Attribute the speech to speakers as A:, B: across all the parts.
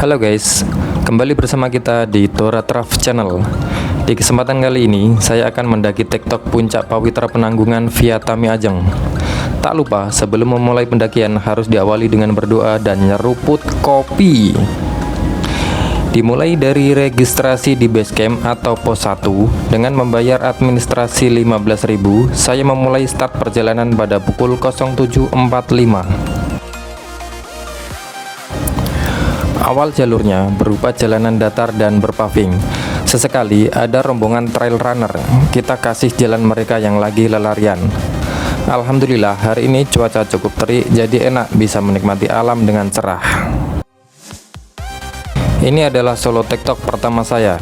A: Halo guys, kembali bersama kita di Tora Travel Channel. Di kesempatan kali ini, saya akan mendaki tektok puncak Pawitra Penanggungan via Tami Ajeng. Tak lupa, sebelum memulai pendakian harus diawali dengan berdoa dan nyeruput kopi. Dimulai dari registrasi di Basecamp atau pos 1 dengan membayar administrasi 15.000, saya memulai start perjalanan pada pukul 07.45. Awal jalurnya berupa jalanan datar dan berpaving. Sesekali ada rombongan trail runner, kita kasih jalan mereka yang lagi lelarian. Alhamdulillah hari ini cuaca cukup terik, jadi enak bisa menikmati alam dengan cerah. Ini adalah solo tektok pertama saya.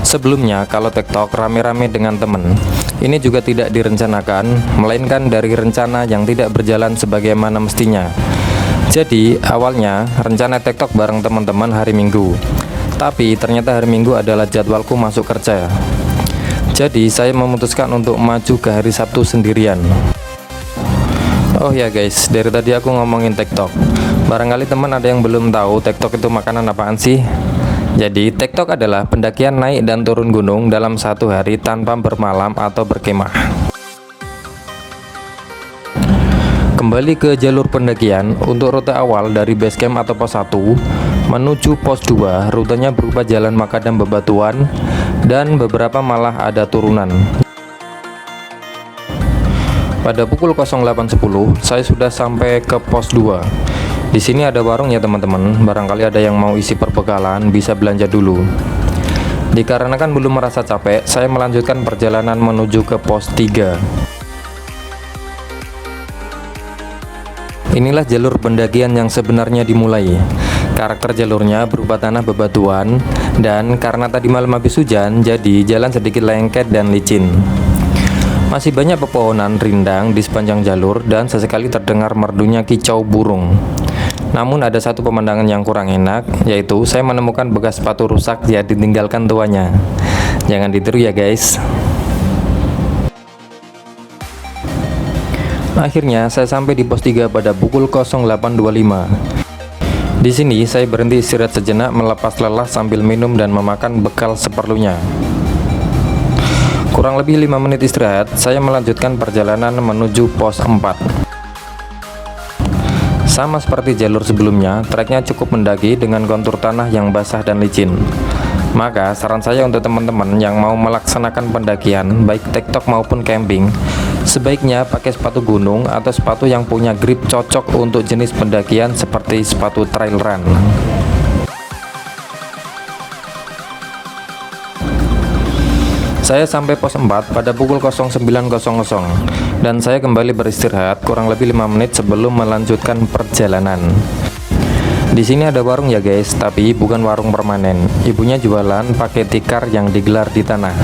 A: Sebelumnya kalau tektok rame-rame dengan teman, ini juga tidak direncanakan, melainkan dari rencana yang tidak berjalan sebagaimana mestinya. Jadi awalnya rencana tektok bareng teman-teman hari Minggu, tapi ternyata hari Minggu adalah jadwalku masuk kerja. Jadi saya memutuskan untuk maju ke hari Sabtu sendirian. Oh ya guys, dari tadi aku ngomongin tektok. Barangkali teman ada yang belum tahu tektok itu makanan apaan sih? Jadi tektok adalah pendakian naik dan turun gunung dalam satu hari tanpa bermalam atau berkemah. Kembali ke jalur pendakian, untuk rute awal dari Basecamp atau pos 1 menuju pos 2, rutenya berupa jalan makadam bebatuan dan beberapa malah ada turunan. Pada pukul 08.10 saya sudah sampai ke pos 2. Di sini ada warung ya teman-teman, barangkali ada yang mau isi perbekalan bisa belanja dulu. Dikarenakan belum merasa capek, saya melanjutkan perjalanan menuju ke pos 3. Inilah jalur pendakian yang sebenarnya dimulai. Karakter jalurnya berupa tanah bebatuan, dan karena tadi malam habis hujan, jadi jalan sedikit lengket dan licin. Masih banyak pepohonan rindang di sepanjang jalur dan sesekali terdengar merdunya kicau burung. Namun ada satu pemandangan yang kurang enak, yaitu saya menemukan bekas sepatu rusak yang ditinggalkan tuanya. Jangan ditiru ya guys. Akhirnya saya sampai di pos 3 pada pukul 08.25. Di sini saya berhenti istirahat sejenak, melepas lelah sambil minum dan memakan bekal seperlunya. Kurang lebih 5 menit istirahat, saya melanjutkan perjalanan menuju pos 4. Sama seperti jalur sebelumnya, treknya cukup mendaki dengan kontur tanah yang basah dan licin. Maka saran saya untuk teman-teman yang mau melaksanakan pendakian, baik tektok maupun camping, sebaiknya pakai sepatu gunung atau sepatu yang punya grip cocok untuk jenis pendakian seperti sepatu trail run. Saya sampai pos 4 pada pukul 09.00 dan saya kembali beristirahat kurang lebih 5 menit sebelum melanjutkan perjalanan. Di sini ada warung ya guys, tapi bukan warung permanen. Ibunya jualan pakai tikar yang digelar di tanah.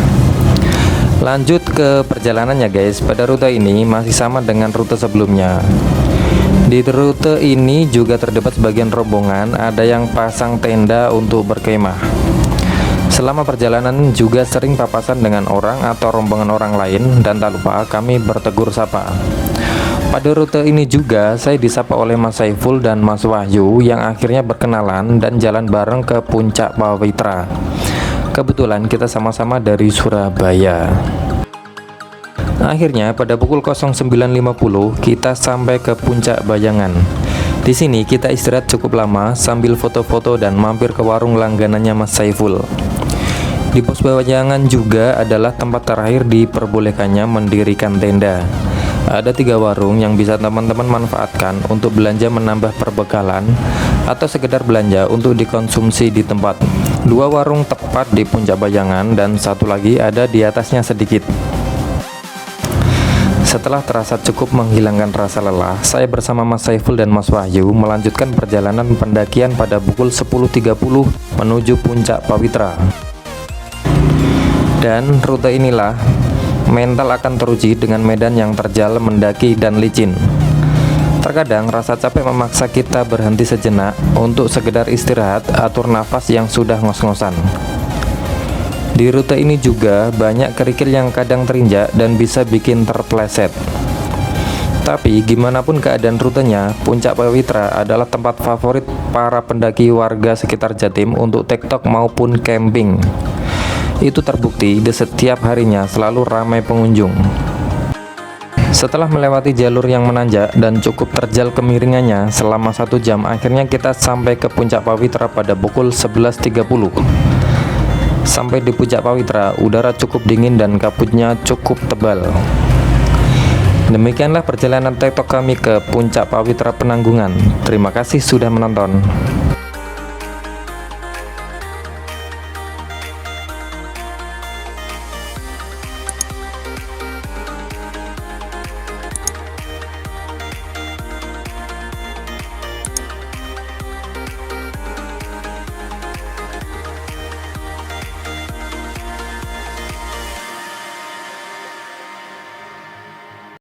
A: Lanjut ke perjalanannya guys. Pada rute ini masih sama dengan rute sebelumnya. Di rute ini juga terdapat sebagian rombongan, ada yang pasang tenda untuk berkemah. Selama perjalanan juga sering papasan dengan orang atau rombongan orang lain, dan tak lupa kami bertegur sapa. Pada rute ini juga saya disapa oleh Mas Saiful dan Mas Wahyu yang akhirnya berkenalan dan jalan bareng ke puncak Pawitra. Kebetulan kita sama-sama dari Surabaya. Akhirnya pada pukul 09.50 kita sampai ke puncak Bayangan. Di sini kita istirahat cukup lama sambil foto-foto dan mampir ke warung langganannya Mas Saiful. Di pos Bayangan juga adalah tempat terakhir diperbolehkannya mendirikan tenda. Ada 3 warung yang bisa teman-teman manfaatkan untuk belanja menambah perbekalan atau sekedar belanja untuk dikonsumsi di tempat. 2 warung tepat di puncak Bayangan dan 1 lagi ada di atasnya sedikit. Setelah terasa cukup menghilangkan rasa lelah, saya bersama Mas Saiful dan Mas Wahyu melanjutkan perjalanan pendakian pada pukul 10.30 menuju puncak Pawitra. Dan rute inilah mental akan teruji dengan medan yang terjal, mendaki dan licin. Terkadang rasa capek memaksa kita berhenti sejenak untuk sekedar istirahat, atur nafas yang sudah ngos-ngosan. Di rute ini juga banyak kerikil yang kadang terinjak dan bisa bikin terpleset. Tapi gimana pun keadaan rutenya, Puncak Pawitra adalah tempat favorit para pendaki warga sekitar Jatim untuk TikTok maupun camping. Itu terbukti di setiap harinya selalu ramai pengunjung. Setelah melewati jalur yang menanjak dan cukup terjal kemiringannya selama 1 jam, akhirnya kita sampai ke Puncak Pawitra pada pukul 11.30. Sampai di Puncak Pawitra, udara cukup dingin dan kabutnya cukup tebal. Demikianlah perjalanan TikTok kami ke Puncak Pawitra Penanggungan. Terima kasih sudah menonton.